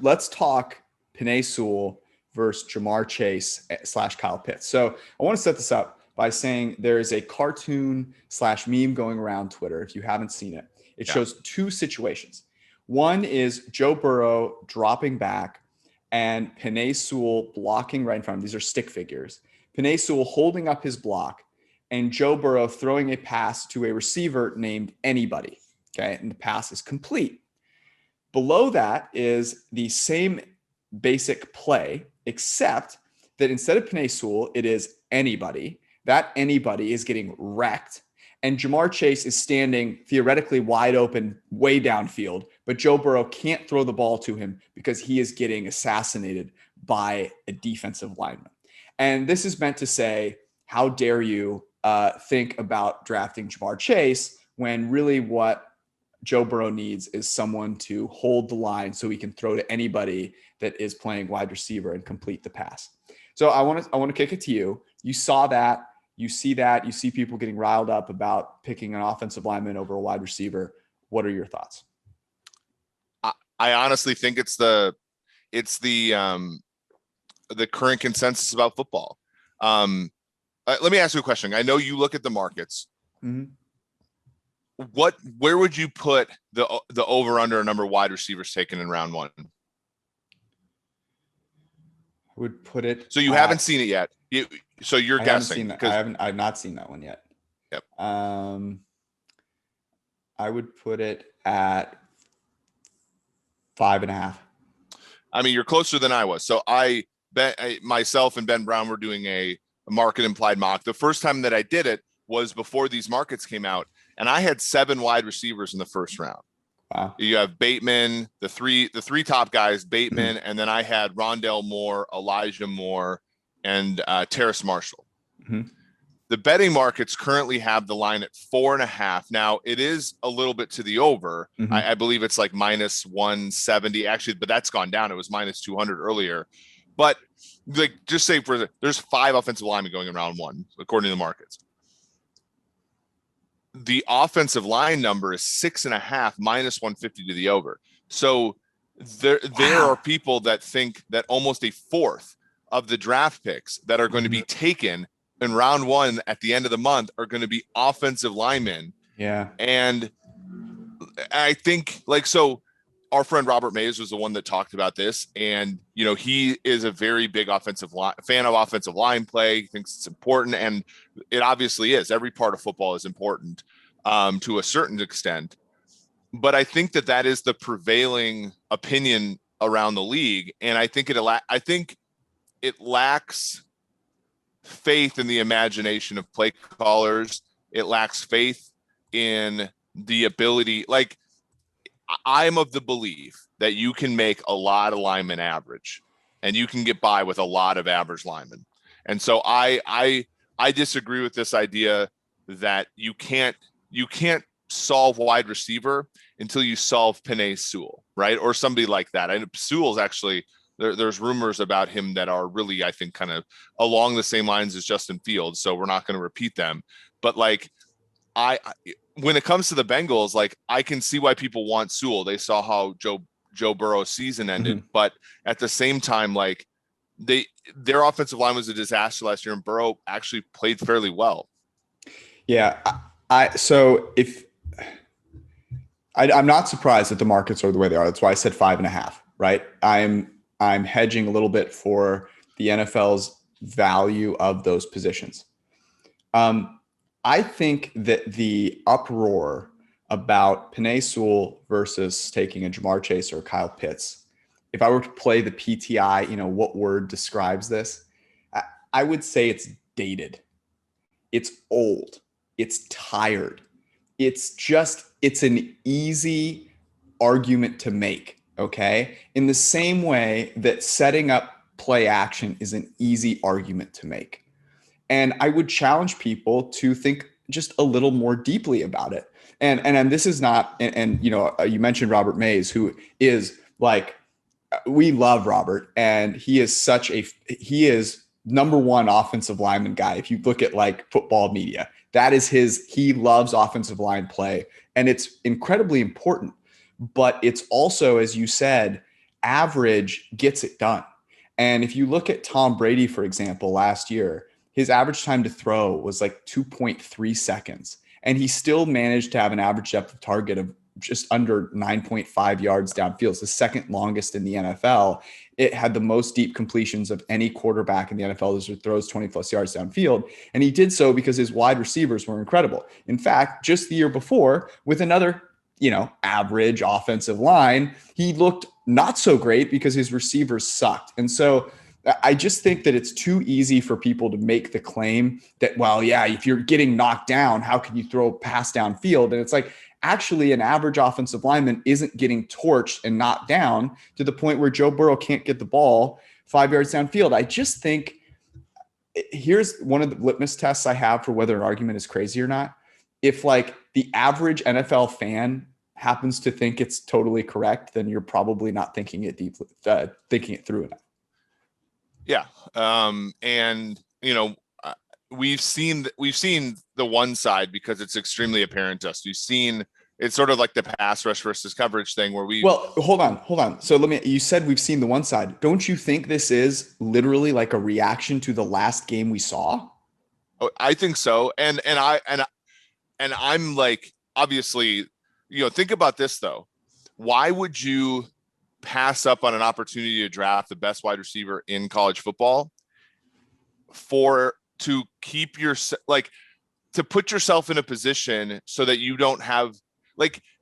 let's talk Penei Sewell versus Jamar Chase / Kyle Pitts. So I want to set this up by saying there is a cartoon / meme going around Twitter. If you haven't seen it, it shows two situations. One is Joe Burrow dropping back and Penei Sewell blocking right in front of him. These are stick figures. Penei Sewell holding up his block and Joe Burrow throwing a pass to a receiver named Anybody. Okay. And the pass is complete. Below that is the same basic play, except that instead of Penei Sewell, it is Anybody. That Anybody is getting wrecked. And Jamar Chase is standing theoretically wide open, way downfield, but Joe Burrow can't throw the ball to him because he is getting assassinated by a defensive lineman. And this is meant to say, how dare you think about drafting Jamar Chase when really what Joe Burrow needs is someone to hold the line so he can throw to anybody that is playing wide receiver and complete the pass. So I want to kick it to you. You saw that. You see that. You see people getting riled up about picking an offensive lineman over a wide receiver. What are your thoughts? I honestly think it's the current consensus about football. Let me ask you a question. I know you look at the markets. Mm-hmm. Where would you put the over under a number of wide receivers taken in round one? I would put it. So you haven't seen it yet. So you're guessing. I've not seen that one yet. Yep. I would put it at 5.5. I mean, you're closer than I was. So myself and Ben Brown were doing a market implied mock. The first time that I did it was before these markets came out, and I had 7 wide receivers in the first round. Wow. You have Bateman, the three top guys, Bateman, and then I had Rondale Moore, Elijah Moore, and Terrace Marshall. Mm-hmm. The betting markets currently have the line at 4.5. Now it is a little bit to the over. Mm-hmm. I believe it's like minus 170 actually, but that's gone down. It was minus 200 earlier. But like, just say there's 5 offensive linemen going in round one, according to the markets. The offensive line number is 6.5 minus 150 to the over. So there are people that think that almost a fourth of the draft picks that are going to be taken in round one at the end of the month are going to be offensive linemen. Yeah. And I think so our friend Robert Mays was the one that talked about this. And, he is a very big fan of offensive line play, thinks it's important. And it obviously is. Every part of football is important to a certain extent. But I think that is the prevailing opinion around the league. And I think it lacks faith in the imagination of play callers. It lacks faith in the ability. Like, I'm of the belief that you can make a lot of linemen average and you can get by with a lot of average linemen. And so I disagree with this idea that you can't solve wide receiver until you solve Penei Sewell, right? Or somebody like that. I know Sewell's actually, there's rumors about him that are really, I think, kind of along the same lines as Justin Fields. So we're not going to repeat them. But like, when it comes to the Bengals, like, I can see why people want Sewell. They saw how Joe Burrow's season ended, Mm-hmm. but at the same time, like, their offensive line was a disaster last year, and Burrow actually played fairly well. Yeah. I'm not surprised that the markets are the way they are. That's why I said 5.5, right? I'm hedging a little bit for the NFL's value of those positions. I think that the uproar about Penei Sewell versus taking a Jamar Chase or Kyle Pitts, if I were to play the PTI, what word describes this? I would say it's dated. It's old. It's tired. It's an easy argument to make, okay? In the same way that setting up play action is an easy argument to make. And I would challenge people to think just a little more deeply about it. And this is not, and you mentioned Robert Mays, who is like, we love Robert, and he is number one offensive lineman guy. If you look at like football media, that is he loves offensive line play, and it's incredibly important. But it's also, as you said, average gets it done. And if you look at Tom Brady, for example, last year, his average time to throw was like 2.3 seconds. And he still managed to have an average depth of target of just under 9.5 yards downfield. It's the second longest in the NFL. It had the most deep completions of any quarterback in the NFL. Those are throws 20 plus yards downfield. And he did so because his wide receivers were incredible. In fact, just the year before, with another, average offensive line, he looked not so great because his receivers sucked. And so I just think that it's too easy for people to make the claim that, well, yeah, if you're getting knocked down, how can you throw a pass downfield? And it's like, actually, an average offensive lineman isn't getting torched and knocked down to the point where Joe Burrow can't get the ball 5 yards downfield. I just think here's one of the litmus tests I have for whether an argument is crazy or not. If like the average NFL fan happens to think it's totally correct, then you're probably not thinking it deeply, thinking it through enough. Yeah. And we've seen the one side because it's extremely apparent to us. We've seen it's sort of like the pass rush versus coverage thing where hold on. So you said we've seen the one side. Don't you think this is literally like a reaction to the last game we saw? Oh, I think so. And I'm like, obviously, think about this though. Why would you pass up on an opportunity to draft the best wide receiver in college football to keep to put yourself in a position so that you don't have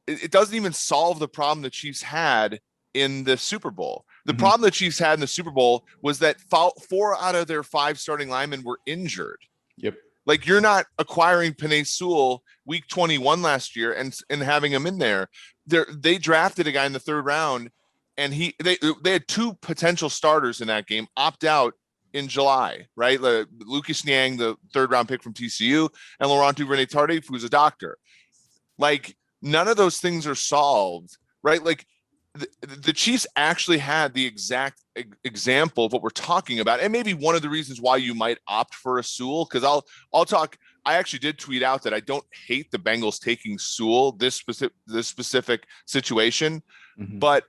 it doesn't even solve the problem the Chiefs had in the Super Bowl. The problem the Chiefs had in the Super Bowl was that 4 out of their 5 starting linemen were injured. Yep. Like you're not acquiring Penei Sewell week 21 last year and having him in there. They drafted a guy in the 3rd round and they had 2 potential starters in that game opt out in July, right? Lucas Niang, the 3rd round pick from TCU, and Laurent Duvernay-Tardif, who's a doctor. Like none of those things are solved, right? Like the Chiefs actually had the exact example of what we're talking about. And maybe one of the reasons why you might opt for a Sewell, because I actually did tweet out that I don't hate the Bengals taking Sewell this specific situation, but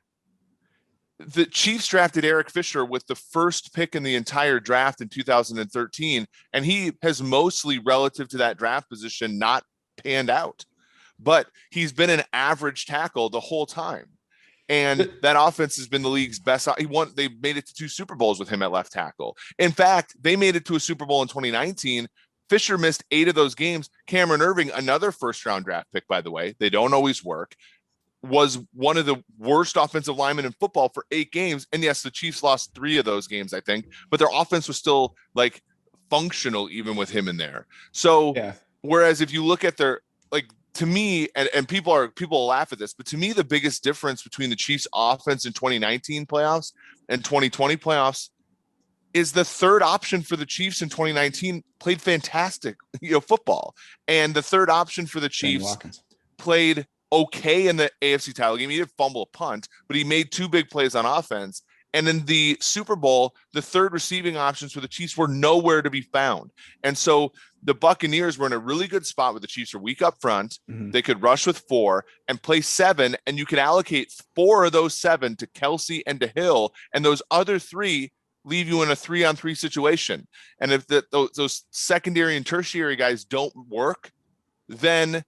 the Chiefs drafted Eric Fisher with the 1st pick in the entire draft in 2013, and he has mostly relative to that draft position not panned out, but he's been an average tackle the whole time. And that offense has been the league's best. They made it to 2 Super Bowls with him at left tackle. In fact, they made it to a Super Bowl in 2019. Fisher missed 8 of those games. Cameron Irving, another 1st round draft pick, by the way, they don't always work, was one of the worst offensive linemen in football for 8 games. And yes, the Chiefs lost 3 of those games, I think, but their offense was still like functional even with him in there. So whereas if you look at their, to me, and people laugh at this, but to me, the biggest difference between the Chiefs offense in 2019 playoffs and 2020 playoffs is the 3rd option for the Chiefs in 2019 played fantastic, football. And the 3rd option for the Chiefs played okay in the AFC title game. He did fumble a punt, but he made 2 big plays on offense. And in the Super Bowl, the 3rd receiving options for the Chiefs were nowhere to be found. And so the Buccaneers were in a really good spot with the Chiefs are weak up front. They could rush with 4 and play 7, and you could allocate 4 of those 7 to Kelsey and to Hill, and those other 3 leave you in a 3-on-3 situation. And if those secondary and tertiary guys don't work, then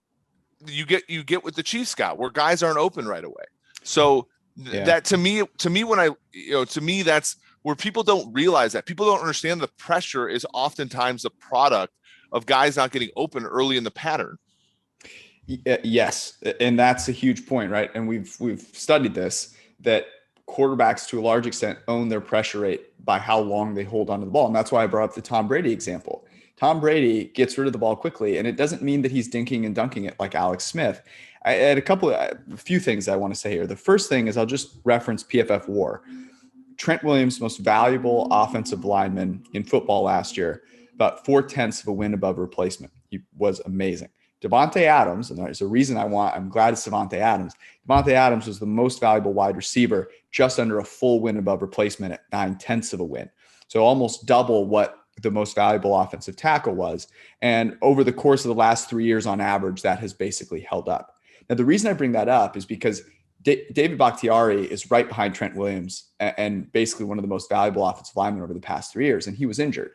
you get what the Chiefs got, where guys aren't open right away. So that to me, that's where people don't realize that. People don't understand the pressure is oftentimes the product of guys not getting open early in the pattern. Yes. And that's a huge point, right? And we've studied this, that quarterbacks to a large extent own their pressure rate by how long they hold onto the ball. And that's why I brought up the Tom Brady example. Tom Brady gets rid of the ball quickly, and it doesn't mean that he's dinking and dunking it like Alex Smith. I had a few things I want to say here. The first thing is I'll just reference PFF WAR. Trent Williams, most valuable offensive lineman in football last year, about 0.4 of a win above replacement. He was amazing. Davante Adams, and there's a reason I'm glad it's Davante Adams. Davante Adams was the most valuable wide receiver, just under a full win above replacement at 0.9 of a win. So almost double what the most valuable offensive tackle was. And over the course of the last 3 years on average, that has basically held up. Now, the reason I bring that up is because David Bakhtiari is right behind Trent Williams and basically one of the most valuable offensive linemen over the past 3 years, and he was injured.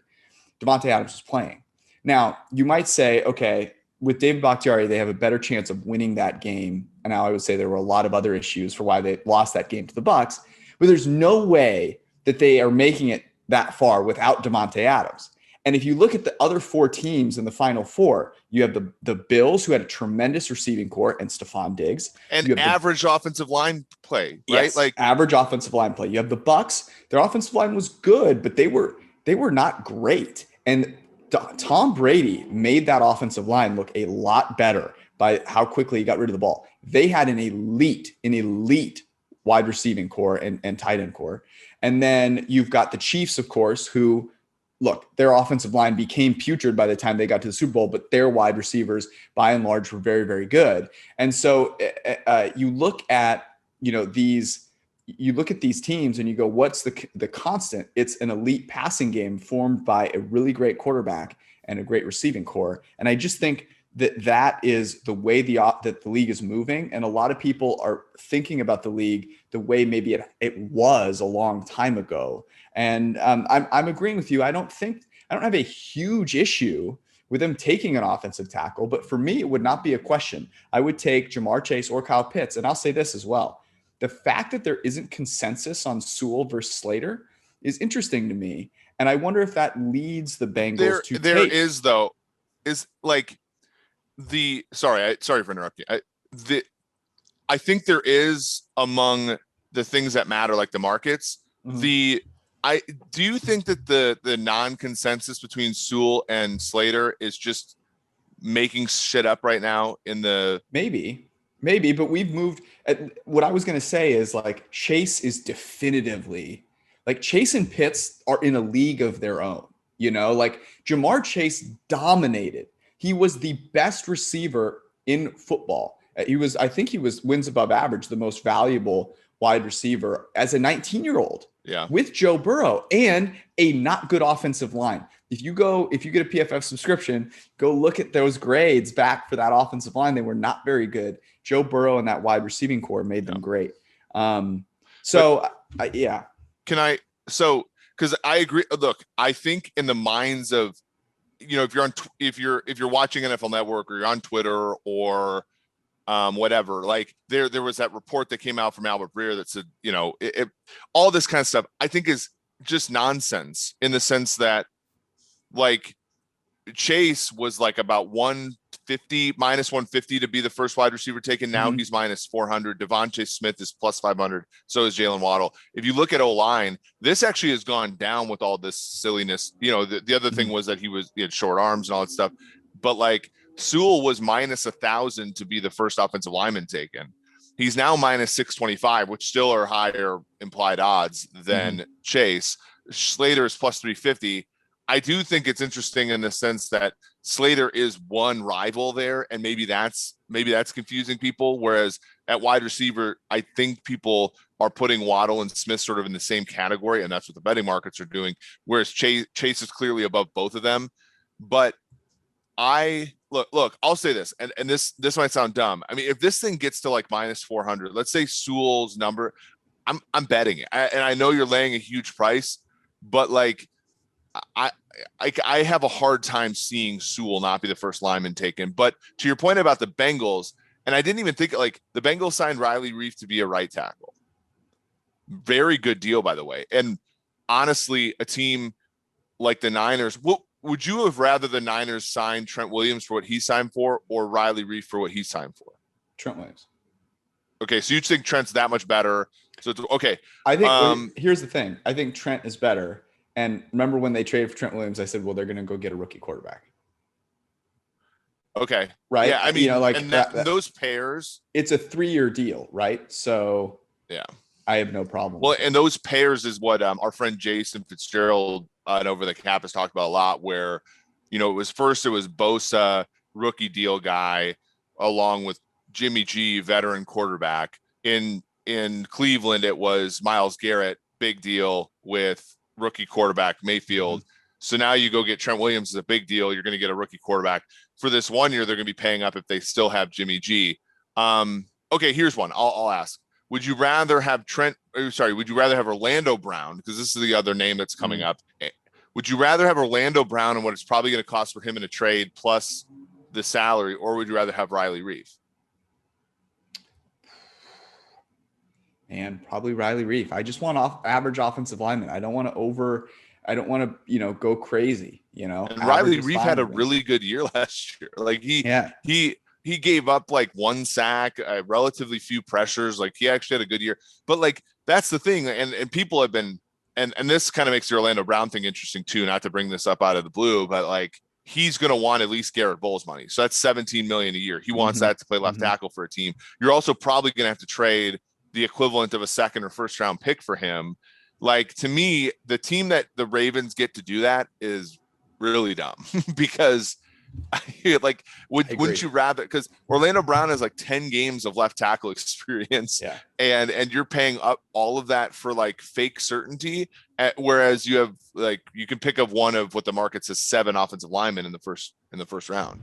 Davante Adams was playing. Now, you might say, okay, with David Bakhtiari, they have a better chance of winning that game. And now I would say there were a lot of other issues for why they lost that game to the Bucs, but there's no way that they are making it that far without Davante Adams. And if you look at the other 4 teams in the Final Four, you have the Bills, who had a tremendous receiving core, and Stephon Diggs. And you have average offensive line play, right? Yes, like average offensive line play. You have the Bucs. Their offensive line was good, but they were not great. And Tom Brady made that offensive line look a lot better by how quickly he got rid of the ball. They had an elite wide receiving core and tight end core. And then you've got the Chiefs, of course, who, look, their offensive line became putrid by the time they got to the Super Bowl, but their wide receivers, by and large, were very, very good. And so you look at, these teams and you go, what's the constant? It's an elite passing game formed by a really great quarterback and a great receiving core. And I just think that is the way that the league is moving. And a lot of people are thinking about the league the way maybe it was a long time ago. And I'm agreeing with you. I don't have a huge issue with them taking an offensive tackle, but for me, it would not be a question. I would take Ja'Marr Chase or Kyle Pitts. And I'll say this as well. The fact that there isn't consensus on Sewell versus Slater is interesting to me. And I wonder if that leads the Bengals to there is though, is like sorry for interrupting. I think there is, among the things that matter, like the markets, do you think that the non-consensus between Sewell and Slater is just making shit up right now in the Maybe, but we've moved. What I was going to say is, like, Chase is definitively, like, Chase and Pitts are in a league of their own, like Ja'Marr Chase dominated. He was the best receiver in football. I think he was wins above average, the most valuable wide receiver as a 19-year-old. Yeah. With Joe Burrow and a not good offensive line. If you get a PFF subscription, go look at those grades back for that offensive line. They were not very good. Joe Burrow and that wide receiving core made them great. Because I agree. Look, I think in the minds of, if you're watching NFL Network or you're on Twitter or whatever, like there was that report that came out from Albert Breer that said, all this kind of stuff I think is just nonsense, in the sense that, like, Chase was like about minus 150 to be the first wide receiver taken. Now he's minus 400. Devontae Smith is plus 500. So is Jalen Waddle. If you look at O-line, this actually has gone down with all this silliness. The other thing was that he had short arms and all that stuff, but like, Sewell was minus 1,000 to be the first offensive lineman taken. He's now minus 625, which still are higher implied odds than Chase. Slater is plus 350. I do think it's interesting in the sense that Slater is one rival there, and maybe that's confusing people. Whereas at wide receiver, I think people are putting Waddle and Smith sort of in the same category, and that's what the betting markets are doing. Whereas Chase is clearly above both of them. But look, I'll say this, and this might sound dumb. I mean, if this thing gets to like minus 400, let's say Sewell's number, I'm betting it. And I know you're laying a huge price, but like, I have a hard time seeing Sewell not be the first lineman taken. But to your point about the Bengals, and I didn't even think, like, the Bengals signed Riley Reef to be a right tackle. Very good deal, by the way. And honestly, a team like the Niners, would you have rather the Niners sign Trent Williams for what he signed for, or Riley Reef for what he signed for? Trent Williams. Okay, so you think Trent's that much better? So it's okay. I think here's the thing. I think Trent is better. And remember when they traded for Trent Williams, I said, well, they're going to go get a rookie quarterback. Okay. Right. Yeah. I mean, and those pairs. It's a 3-year deal, right? So yeah, I have no problem. Well, and those pairs is what our friend Jason Fitzgerald Over the Cap has talked about a lot, where, it was Bosa, rookie deal guy, along with Jimmy G, veteran quarterback. In Cleveland, it was Myles Garrett, big deal, with rookie quarterback Mayfield. So now you go get Trent Williams is a big deal. You're going to get a rookie quarterback for this 1 year. They're going to be paying up if they still have Jimmy G. Okay, here's one. I'll ask. would you rather have would you rather have Orlando Brown? Because this is the other name that's coming up. Would you rather have Orlando Brown and what it's probably going to cost for him in a trade plus the salary, or would you rather have Riley Reef? And probably Riley Reef. I just want average offensive lineman. I don't want to, go crazy, And Riley Reef had a really good year last year. Like he gave up like 1 sack, relatively few pressures. Like he actually had a good year. But like that's the thing. And people have been and this kind of makes the Orlando Brown thing interesting too, not to bring this up out of the blue, but like he's going to want at least Garrett Bowles money. So that's 17 million a year. He wants that to play left tackle for a team. You're also probably going to have to trade the equivalent of a second or first round pick for him. Like, to me, the team that the Ravens get to do that is really dumb because like, wouldn't you rather, because Orlando Brown has like 10 games of left tackle experience, and you're paying up all of that for like fake certainty, whereas you have like, you can pick up one of what the market says 7 offensive linemen in the first round.